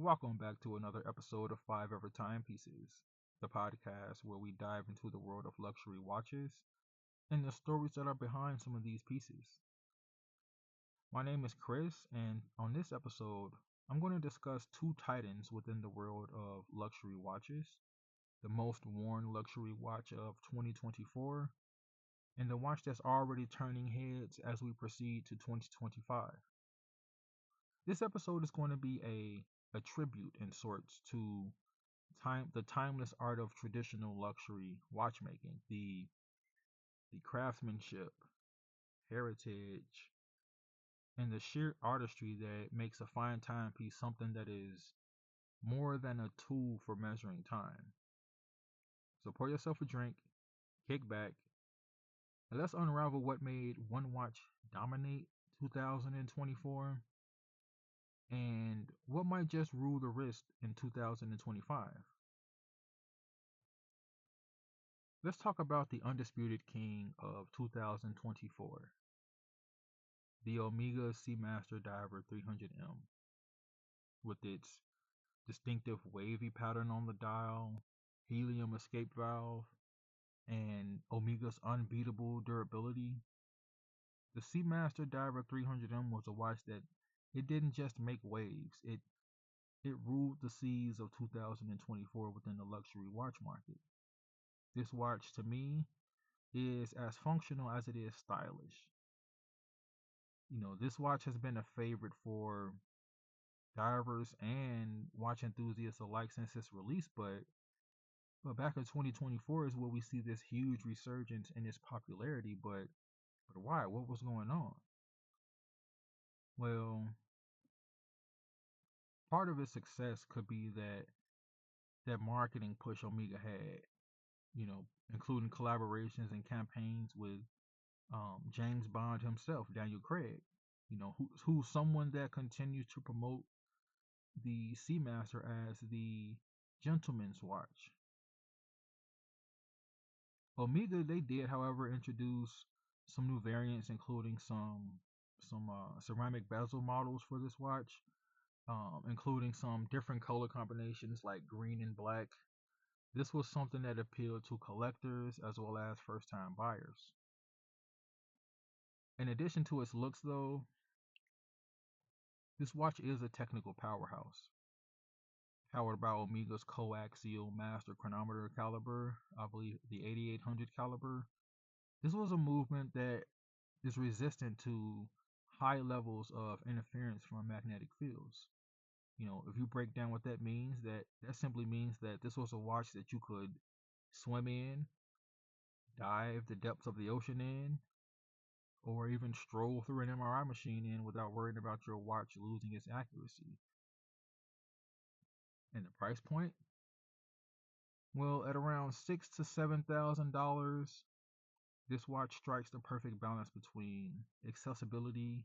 Welcome back to another episode of Five Ever Timepieces, the podcast where we dive into the world of luxury watches and the stories that are behind some of these pieces. My name is Chris, and on this episode, I'm going to discuss two titans within the world of luxury watches: the most worn luxury watch of 2024, and the watch that's already turning heads as we proceed to 2025. This episode is going to be a tribute in sorts to the timeless art of traditional luxury watchmaking, the craftsmanship, heritage, and the sheer artistry that makes a fine timepiece something that is more than a tool for measuring time. So pour yourself a drink, kick back, and let's unravel what made one watch dominate 2024 and what might just rule the wrist in 2025. Let's talk about the undisputed king of 2024, the Omega Seamaster Diver 300M, with its distinctive wavy pattern on the dial, helium escape valve, and Omega's unbeatable durability. The Seamaster Diver 300M was a watch that it didn't just make waves, it ruled the seas of 2024 within the luxury watch market. This watch, to me, is as functional as it is stylish. This watch has been a favorite for divers and watch enthusiasts alike since its release, but back in 2024 is where we see this huge resurgence in its popularity. But why? What was going on? Well, part of its success could be that marketing push Omega had, including collaborations and campaigns with James Bond himself, Daniel Craig, who's someone that continues to promote the Seamaster as the gentleman's watch. Omega, they did, however, introduce some new variants, including some ceramic bezel models for this watch, including some different color combinations like green and black. This was something that appealed to collectors as well as first-time buyers. In addition to its looks, though, this watch is a technical powerhouse. Powered by Omega's coaxial master chronometer caliber, I believe the 8800 caliber. This was a movement that is resistant to high levels of interference from magnetic fields. If you break down what that means, that simply means that this was a watch that you could swim in, dive the depths of the ocean in, or even stroll through an MRI machine in without worrying about your watch losing its accuracy. And the price point? Well, at around $6,000 to $7,000, this watch strikes the perfect balance between accessibility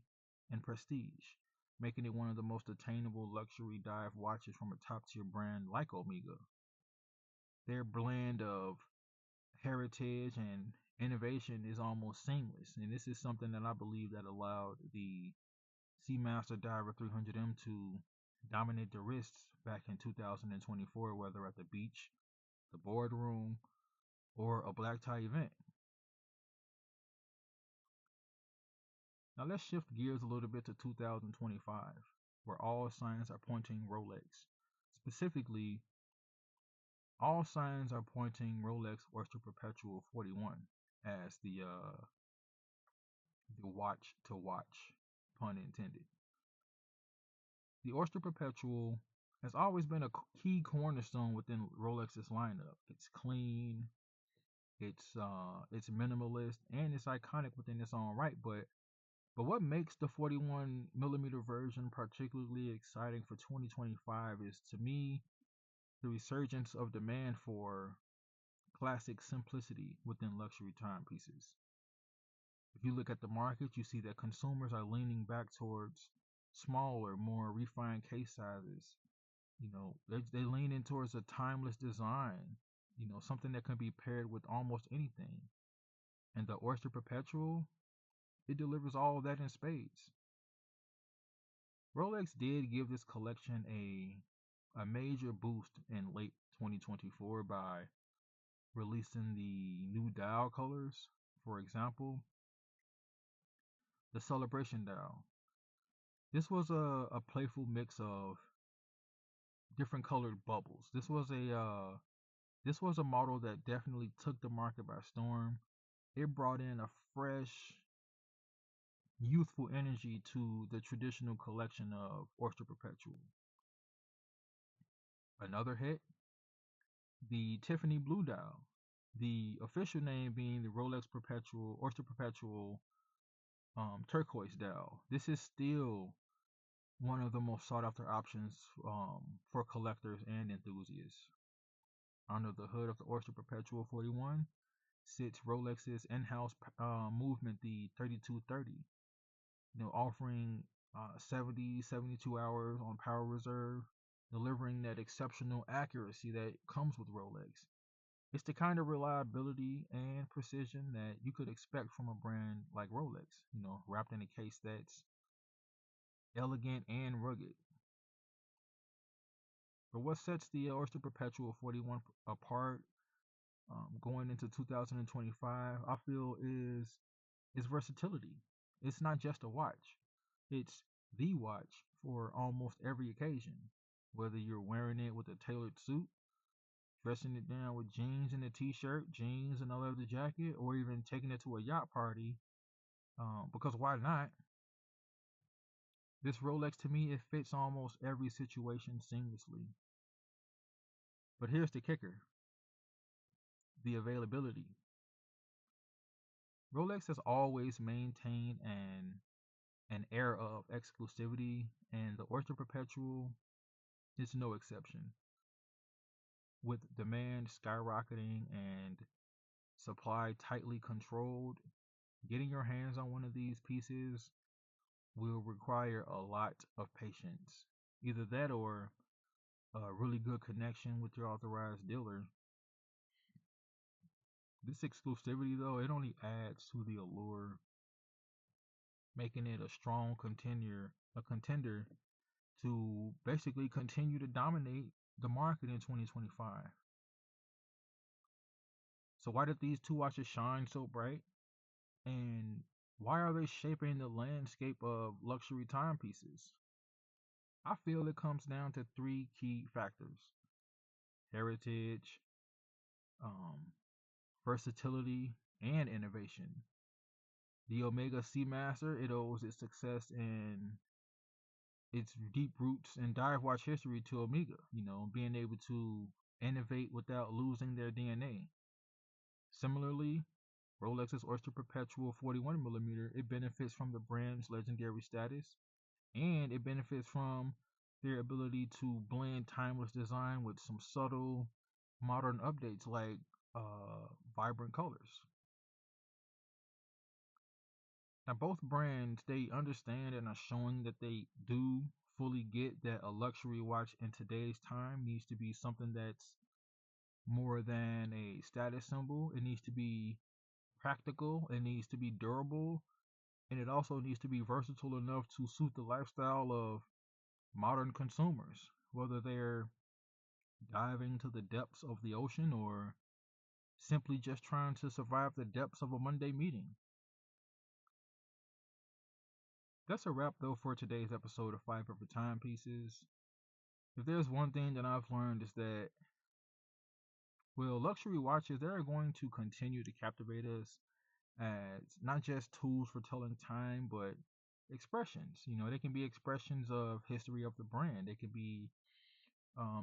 and prestige, making it one of the most attainable luxury dive watches from a top tier brand like Omega. Their blend of heritage and innovation is almost seamless, and this is something that I believe that allowed the Seamaster Diver 300M to dominate the wrists back in 2024, whether at the beach, the boardroom, or a black tie event. Now let's shift gears a little bit to 2025, where all signs are pointing Rolex. Specifically, all signs are pointing Rolex Oyster Perpetual 41 as the watch to watch, pun intended. The Oyster Perpetual has always been a key cornerstone within Rolex's lineup. It's clean, it's minimalist, and it's iconic within its own right. But what makes the 41 millimeter version particularly exciting for 2025 is, to me, the resurgence of demand for classic simplicity within luxury timepieces. If you look at the market, you see that consumers are leaning back towards smaller, more refined case sizes. They lean in towards a timeless design, something that can be paired with almost anything. And the Oyster Perpetual, it delivers all of that in spades. Rolex did give this collection a major boost in late 2024 by releasing the new dial colors. For example, the Celebration dial. This was a playful mix of different colored bubbles. This was a model that definitely took the market by storm. It brought in a fresh, youthful energy to the traditional collection of Oyster Perpetual. Another hit, the Tiffany Blue dial. The official name being the Rolex Perpetual Oyster Perpetual turquoise dial. This is still one of the most sought after options for collectors and enthusiasts. Under the hood of the Oyster Perpetual 41 sits Rolex's in-house movement, the 3230. Offering 72 hours on power reserve, delivering that exceptional accuracy that comes with Rolex. It's the kind of reliability and precision that you could expect from a brand like Rolex, wrapped in a case that's elegant and rugged. But what sets the Oyster Perpetual 41 apart going into 2025, I feel, is its versatility. It's not just a watch, it's the watch for almost every occasion. Whether you're wearing it with a tailored suit, dressing it down with jeans and a t-shirt, jeans and a leather jacket, or even taking it to a yacht party, because why not? This Rolex, to me, it fits almost every situation seamlessly. But here's the kicker, the availability. Rolex has always maintained an air of exclusivity, and the Oyster Perpetual is no exception. With demand skyrocketing and supply tightly controlled, getting your hands on one of these pieces will require a lot of patience. Either that or a really good connection with your authorized dealer. This exclusivity, though, it only adds to the allure, making it a strong contender to basically continue to dominate the market in 2025. So why did these two watches shine so bright? And why are they shaping the landscape of luxury timepieces? I feel it comes down to three key factors: heritage, um, versatility, and innovation. The Omega Seamaster, it owes its success and its deep roots in dive watch history to Omega, being able to innovate without losing their DNA. Similarly, Rolex's Oyster Perpetual 41 mm, it benefits from the brand's legendary status, and it benefits from their ability to blend timeless design with some subtle modern updates like vibrant colors. Now, both brands, they understand and are showing that they do fully get that a luxury watch in today's time needs to be something that's more than a status symbol. It needs to be practical, it needs to be durable, and it also needs to be versatile enough to suit the lifestyle of modern consumers, whether they're diving to the depths of the ocean or simply just trying to survive the depths of a Monday meeting. That's a wrap, though, for today's episode of Five Ever Timepieces. If there's one thing that I've learned is that, well, luxury watches, they're going to continue to captivate us as not just tools for telling time, but expressions. They can be expressions of history of the brand. They could be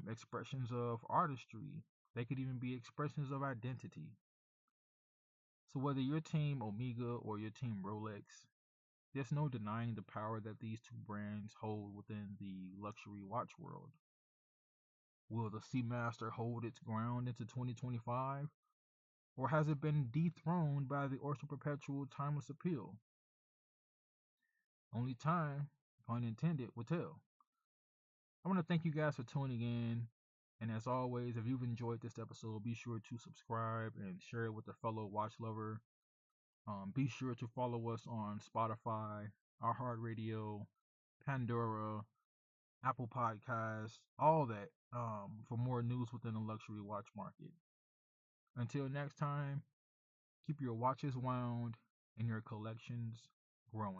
expressions of artistry. They could even be expressions of identity. So whether you're team Omega or your team Rolex, there's no denying the power that these two brands hold within the luxury watch world. Will the Seamaster hold its ground into 2025? Or has it been dethroned by the Oyster Perpetual timeless appeal? Only time, pun intended, will tell. I want to thank you guys for tuning in. And as always, if you've enjoyed this episode, be sure to subscribe and share it with a fellow watch lover. Be sure to follow us on Spotify, iHeartRadio, Pandora, Apple Podcasts, all that, for more news within the luxury watch market. Until next time, keep your watches wound and your collections growing.